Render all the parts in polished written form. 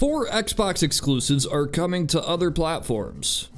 4 Xbox exclusives are coming to other platforms.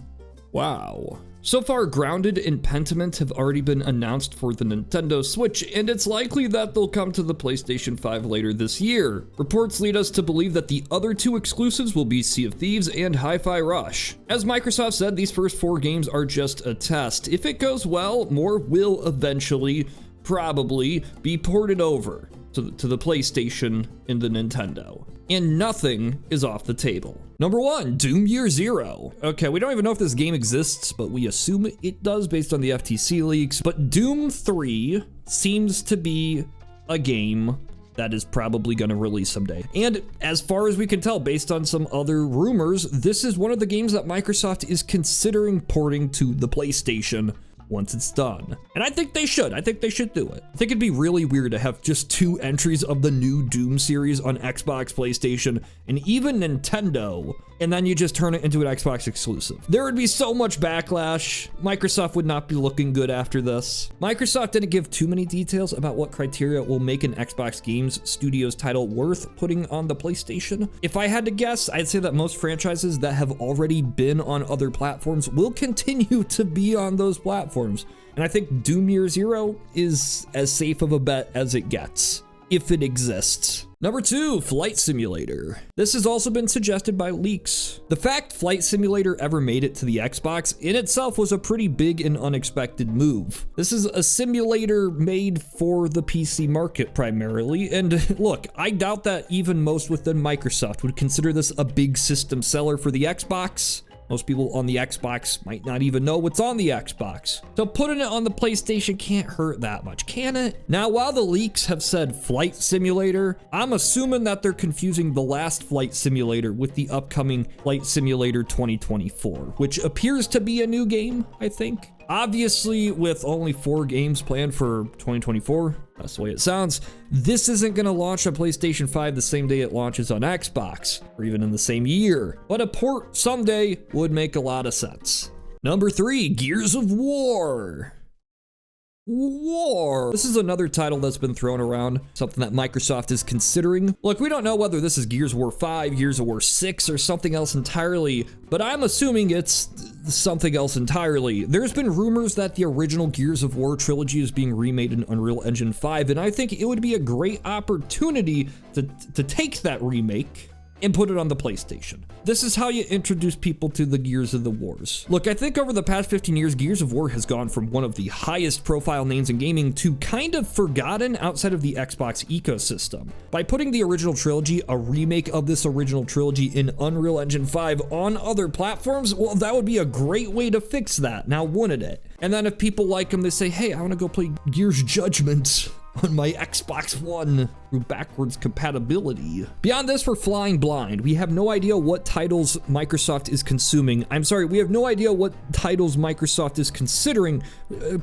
Wow. So far, Grounded and Pentiment have already been announced for the Nintendo Switch, and it's likely that they'll come to the PlayStation 5 later this year. Reports lead us to believe that the other 2 exclusives will be Sea of Thieves and Hi-Fi Rush. As Microsoft said, these first 4 games are just a test. If it goes well, more will eventually, probably, be ported over to the PlayStation and the Nintendo. And nothing is off the table. Number 1, Doom Year Zero. Okay, we don't even know if this game exists, but we assume it does based on the FTC leaks. But Doom 3 seems to be a game that is probably gonna release someday. And as far as we can tell, based on some other rumors, this is one of the games that Microsoft is considering porting to the PlayStation once it's done. And I think they should. I think they should do it. I think it'd be really weird to have just 2 entries of the new Doom series on Xbox, PlayStation, and even Nintendo, and then you just turn it into an Xbox exclusive. There would be so much backlash. Microsoft would not be looking good after this. Microsoft didn't give too many details about what criteria will make an Xbox Games Studios title worth putting on the PlayStation. If I had to guess, I'd say that most franchises that have already been on other platforms will continue to be on those platforms. And I think Doom Year Zero is as safe of a bet as it gets, if it exists. Number 2, Flight Simulator. This has also been suggested by leaks. The fact Flight Simulator ever made it to the Xbox in itself was a pretty big and unexpected move. This is a simulator made for the PC market primarily, and look, I doubt that even most within Microsoft would consider this a big system seller for the Xbox. Most people on the Xbox might not even know what's on the Xbox. So putting it on the PlayStation can't hurt that much, can it? Now, while the leaks have said Flight Simulator, I'm assuming that they're confusing the last Flight Simulator with the upcoming Flight Simulator 2024, which appears to be a new game, I think. Obviously, with only 4 games planned for 2024, that's the way it sounds, this isn't gonna launch on PlayStation 5 the same day it launches on Xbox, or even in the same year. But a port someday would make a lot of sense. Number 3, Gears of War. This is another title that's been thrown around, something that Microsoft is considering. Look, we don't know whether this is Gears of War 5, Gears of War 6, or something else entirely, but I'm assuming it's something else entirely. There's been rumors that the original Gears of War trilogy is being remade in Unreal Engine 5, and I think it would be a great opportunity to take that remake and put it on the PlayStation. This is how you introduce people to the Gears of the Wars. Look, I think over the past 15 years, Gears of War has gone from one of the highest profile names in gaming to kind of forgotten outside of the Xbox ecosystem. By putting the original trilogy, a remake of this original trilogy in Unreal Engine 5 on other platforms, well, that would be a great way to fix that, now wouldn't it? And then if people like them, they say, hey, I wanna go play Gears Judgment on my Xbox One through backwards compatibility. Beyond this, we're flying blind. We have no idea what titles Microsoft is consuming. I'm sorry, we have no idea what titles Microsoft is considering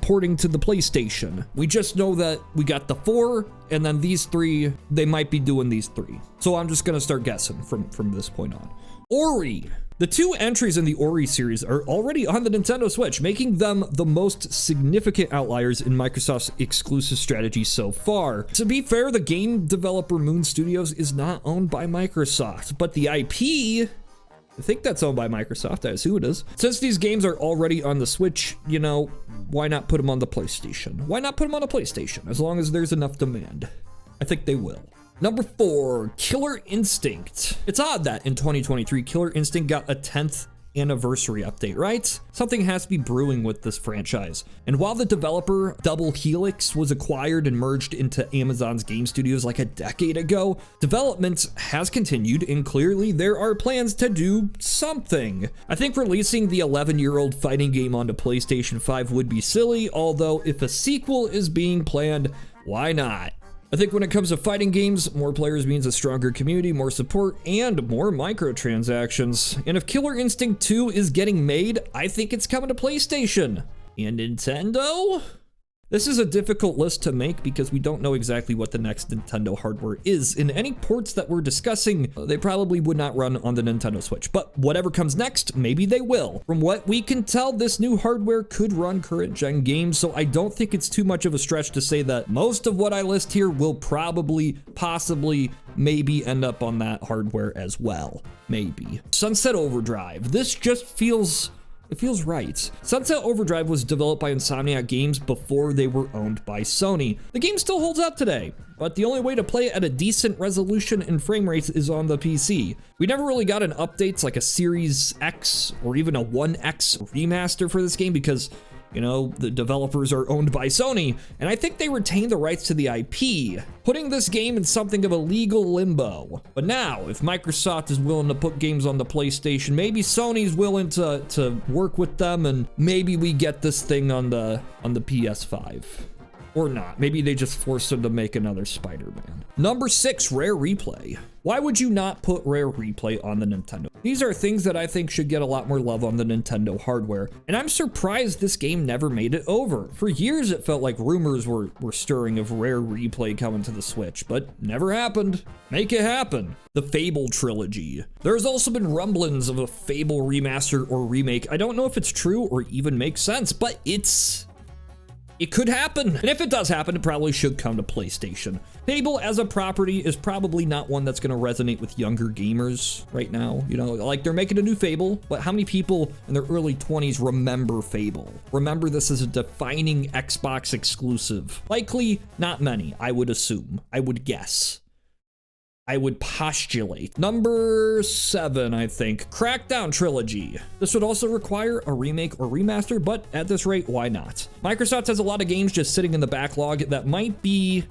porting to the PlayStation. We just know that we got the 4, and then these 3, they might be doing these 3. So I'm just gonna start guessing from this point on. Ori. The 2 entries in the Ori series are already on the Nintendo Switch, making them the most significant outliers in Microsoft's exclusive strategy so far. To be fair, the game developer Moon Studios is not owned by Microsoft, but the IP, I think that's owned by Microsoft, I assume it is. Since these games are already on the Switch, you know, why not put them on the PlayStation? Why not put them on a PlayStation, as long as there's enough demand? I think they will. Number 4, Killer Instinct. It's odd that in 2023, Killer Instinct got a 10th anniversary update, right? Something has to be brewing with this franchise. And while the developer Double Helix was acquired and merged into Amazon's game studios like a decade ago, development has continued, and clearly there are plans to do something. I think releasing the 11-year-old fighting game onto PlayStation 5 would be silly, although if a sequel is being planned, why not? I think when it comes to fighting games, more players means a stronger community, more support, and more microtransactions. And if Killer Instinct 2 is getting made, I think it's coming to PlayStation. And Nintendo? This is a difficult list to make because we don't know exactly what the next Nintendo hardware is. In any ports that we're discussing, they probably would not run on the Nintendo Switch, but whatever comes next, maybe they will. From what we can tell, this new hardware could run current gen games, so I don't think it's too much of a stretch to say that most of what I list here will probably, possibly, maybe end up on that hardware as well. Maybe. Sunset Overdrive. This just feels... it feels right. Sunset Overdrive was developed by Insomniac Games before they were owned by Sony. The game still holds up today, but the only way to play it at a decent resolution and frame rates is on the PC. We never really got an updates like a Series X or even a 1X remaster for this game because, you know, the developers are owned by Sony, and I think they retain the rights to the IP, putting this game in something of a legal limbo. But now, if Microsoft is willing to put games on the PlayStation, maybe Sony's willing to work with them, and maybe we get this thing on the PS5. Or not. Maybe they just force them to make another Spider-Man. Number 6, Rare Replay. Why would you not put Rare Replay on the Nintendo? These are things that I think should get a lot more love on the Nintendo hardware, and I'm surprised this game never made it over. For years, it felt like rumors were stirring of Rare Replay coming to the Switch, but never happened. Make it happen. The Fable Trilogy. There's also been rumblings of a Fable remaster or remake. I don't know if it's true or even makes sense, but it could happen. And if it does happen, it probably should come to PlayStation. Fable as a property is probably not one that's gonna resonate with younger gamers right now. You know, like they're making a new Fable, but how many people in their early 20s remember Fable? Remember this as a defining Xbox exclusive? Likely not many, I would assume. I would guess. I would postulate. Number 7, I think, Crackdown Trilogy. This would also require a remake or remaster, but at this rate, why not? Microsoft has a lot of games just sitting in the backlog that might be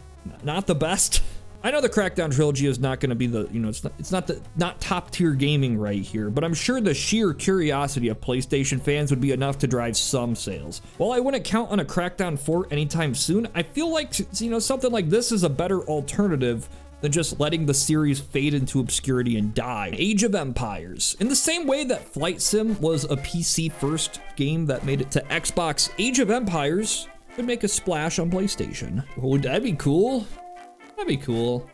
not the best. I know the Crackdown Trilogy is not going to be the, you know, it's not top tier gaming right here, but I'm sure the sheer curiosity of PlayStation fans would be enough to drive some sales. While I wouldn't count on a Crackdown 4 anytime soon, I feel like, you know, something like this is a better alternative than just letting the series fade into obscurity and die. Age of Empires. In the same way that Flight Sim was a PC first game that made it to Xbox, Age of Empires could make a splash on PlayStation. Would that be cool? That'd be cool.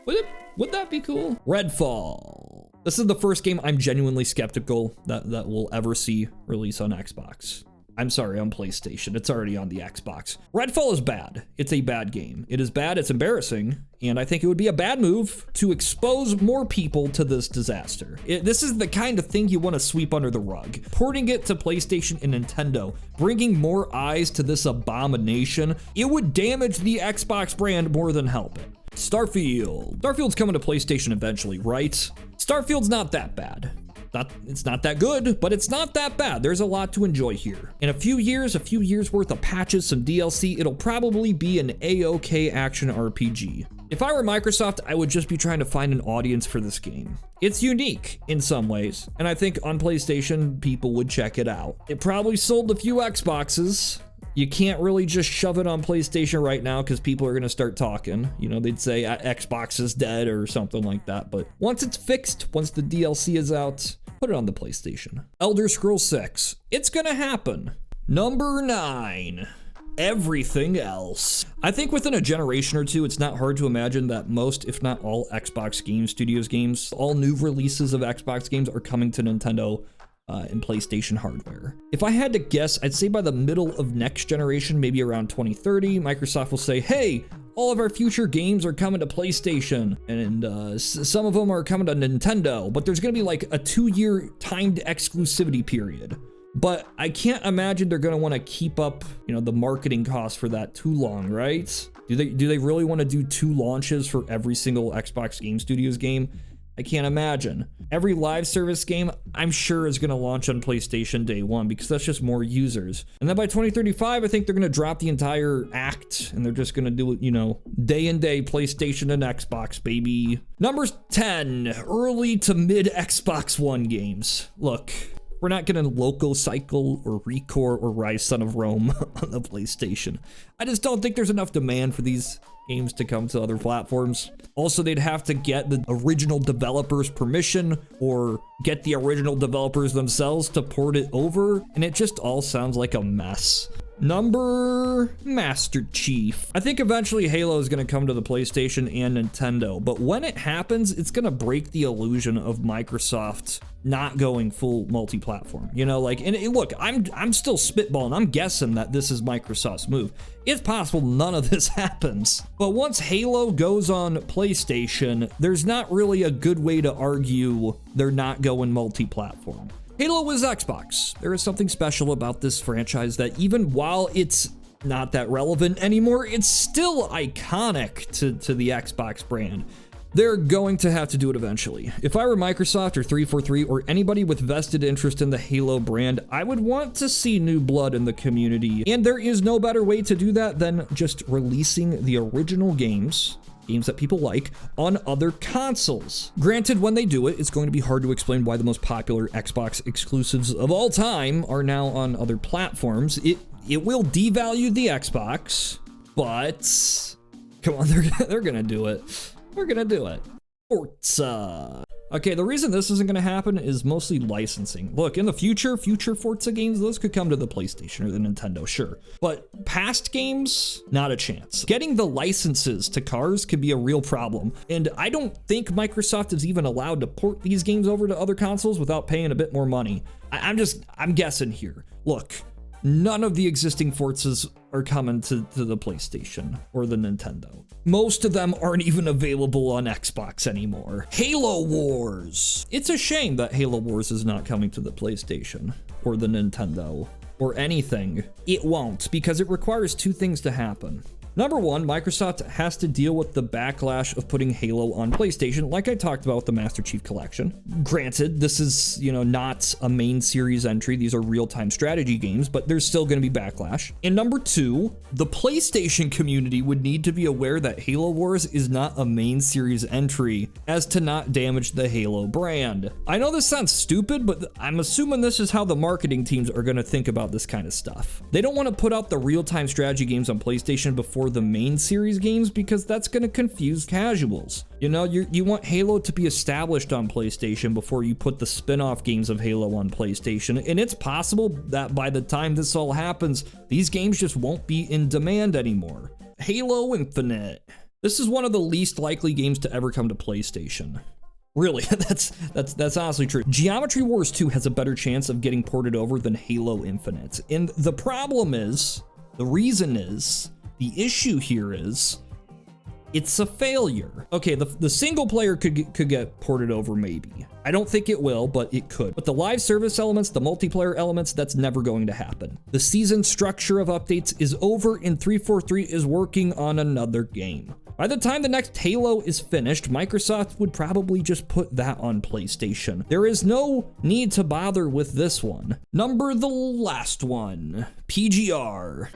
Would that be cool? Redfall. This is the first game I'm genuinely skeptical that we'll ever see release on Xbox. I'm sorry, on PlayStation. It's already on the Xbox. Redfall is bad. It's a bad game. It is bad, it's embarrassing, and I think it would be a bad move to expose more people to this disaster. This is the kind of thing you want to sweep under the rug. Porting it to PlayStation and Nintendo, bringing more eyes to this abomination, it would damage the Xbox brand more than help it. Starfield. Starfield's coming to PlayStation eventually, right? Starfield's not that bad. It's not that good, but it's not that bad. There's a lot to enjoy here. In a few years worth of patches, some DLC, it'll probably be an A-OK action RPG. If I were Microsoft, I would just be trying to find an audience for this game. It's unique in some ways, and I think on PlayStation, people would check it out. It probably sold a few Xboxes. You can't really just shove it on PlayStation right now because people are going to start talking. You know, they'd say Xbox is dead or something like that. But once it's fixed, once the DLC is out, put it on the PlayStation. Elder Scrolls 6. It's going to happen. Number 9. Everything else. I think within a generation or two, it's not hard to imagine that most, if not all, Xbox Game Studios games, all new releases of Xbox games are coming to Nintendo and PlayStation hardware. If I had to guess, I'd say by the middle of next generation, maybe around 2030, Microsoft will say, hey, all of our future games are coming to PlayStation, and some of them are coming to Nintendo, but there's gonna be like a 2-year timed exclusivity period. But I can't imagine they're gonna wanna keep up, you know, the marketing costs for that too long, right? Do they really wanna do 2 launches for every single Xbox Game Studios game? I can't imagine. Every live service game, I'm sure, is gonna launch on PlayStation day 1 because that's just more users. And then by 2035, I think they're gonna drop the entire act and they're just gonna do it, you know, day and day PlayStation and Xbox, baby. Number 10, early to mid Xbox One games. Look, we're not gonna Loco Cycle or Recore or Rise Son of Rome on the PlayStation. I just don't think there's enough demand for these games to come to other platforms. Also, they'd have to get the original developers' permission or get the original developers themselves to port it over, and it just all sounds like a mess. Master Chief. I think eventually Halo is going to come to the PlayStation and Nintendo, but when it happens, it's going to break the illusion of Microsoft not going full multi-platform. You know, like, and look, I'm still spitballing. I'm guessing that this is Microsoft's move. It's possible none of this happens. But once Halo goes on PlayStation, there's not really a good way to argue they're not going multi-platform. Halo is Xbox. There is something special about this franchise that even while it's not that relevant anymore, it's still iconic to the Xbox brand. They're going to have to do it eventually. If I were Microsoft or 343 or anybody with vested interest in the Halo brand, I would want to see new blood in the community. And there is no better way to do that than just releasing the original games that people like, on other consoles. Granted, when they do it, it's going to be hard to explain why the most popular Xbox exclusives of all time are now on other platforms. It will devalue the Xbox, but come on, they're gonna do it. They're gonna do it. Forza. Okay, the reason this isn't gonna happen is mostly licensing. Look, in the future Forza games, those could come to the PlayStation or the Nintendo, sure. But past games, not a chance. Getting the licenses to cars could be a real problem. And I don't think Microsoft is even allowed to port these games over to other consoles without paying a bit more money. I'm guessing here. Look, none of the existing Forzas are coming to the PlayStation or the Nintendo. Most of them aren't even available on Xbox anymore. Halo Wars. It's a shame that Halo Wars is not coming to the PlayStation or the Nintendo or anything. It won't, because it requires two things to happen. Number one, Microsoft has to deal with the backlash of putting Halo on PlayStation, like I talked about with the Master Chief Collection. Granted, this is, not a main series entry. These are real-time strategy games, but there's still going to be backlash. And number two, the PlayStation community would need to be aware that Halo Wars is not a main series entry, as to not damage the Halo brand. I know this sounds stupid, but I'm assuming this is how the marketing teams are going to think about this kind of stuff. They don't want to put out the real-time strategy games on PlayStation before the main series games, because that's going to confuse casuals. You want Halo to be established on PlayStation before you put the spin-off games of Halo on PlayStation, and it's possible that by the time this all happens, these games just won't be in demand anymore. Halo Infinite. This is one of the least likely games to ever come to PlayStation. Really, that's honestly true. Geometry Wars 2 has a better chance of getting ported over than Halo Infinite, and the issue here is, it's a failure. Okay, the single player could get ported over maybe. I don't think it will, but it could. But the live service elements, the multiplayer elements, that's never going to happen. The season structure of updates is over, and 343 is working on another game. By the time the next Halo is finished, Microsoft would probably just put that on PlayStation. There is no need to bother with this one. The last one, PGR.